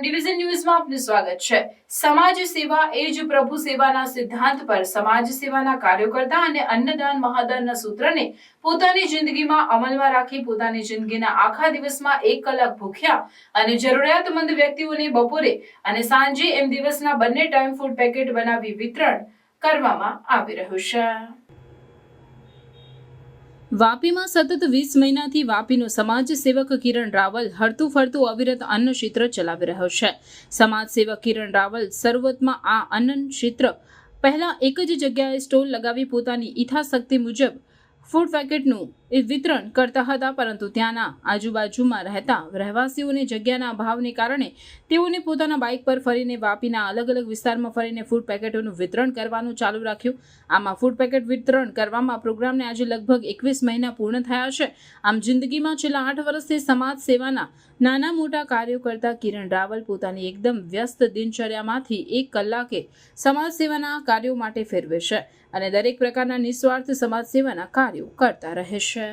Division ન્યૂઝમાં આપનું સ્વાગત છે। સમાજ સેવા એ જ પ્રભુ સેવાના સિદ્ધાંત પર સમાજ સેવાના કાર્યો કરતા અને અન્નદાન મહાદાનના સૂત્રને પોતાની જિંદગીમાં અમલમાં રાખી પોતાની જિંદગીના આખા દિવસમાં 1 કલાક ભૂખ્યા અને જરૂરિયાતમંદ વ્યક્તિઓને બપોરે અને સાંજે એમ દિવસના બંને ટાઈમ ફૂડ પેકેટ બનાવી વિતરણ કરવામાં આવી રહ્યું છે। વાપીમાં સતત 20 મહિનાથી વાપીનો સમાજ સેવક કિરણ રાવલ હરતું ફરતું અવિરત અન્ન ક્ષેત્ર ચલાવી રહ્યો છે। સમાજ સેવક કિરણ રાવલ શરૂઆતમાં આ અન્ન ક્ષેત્ર પહેલા એક જ જગ્યાએ સ્ટોલ લગાવી પોતાની ઈચ્છાશક્તિ મુજબ ફૂડ પેકેટનું વિતરણ કરતા હતા, પરંતુ ત્યાંના આજુબાજુમાં રહેતા રહેવાસીઓને જગ્યાના અભાવને કારણે તેઓને પોતાના બાઇક પર ફરીને વાપીના અલગ અલગ વિસ્તારમાં ફરીને ફૂડ પેકેટોનું વિતરણ કરવાનું ચાલુ રાખ્યું। આમાં ફૂડ પેકેટ વિતરણ કરવામાં પ્રોગ્રામને આજે લગભગ 21 મહિના પૂર્ણ થયા છે। આમ જિંદગીમાં છેલ્લા 8 વર્ષથી સમાજ સેવાના નાના મોટા કાર્યો કરતા કિરણ રાવલ પોતાની એકદમ વ્યસ્ત દિનચર્યામાંથી 1 કલાકે સમાજ સેવાના કાર્યો માટે ફેરવે છે અને દરેક પ્રકારના નિસ્વાર્થ સમાજ સેવાના કાર્યો કરતા રહે છે।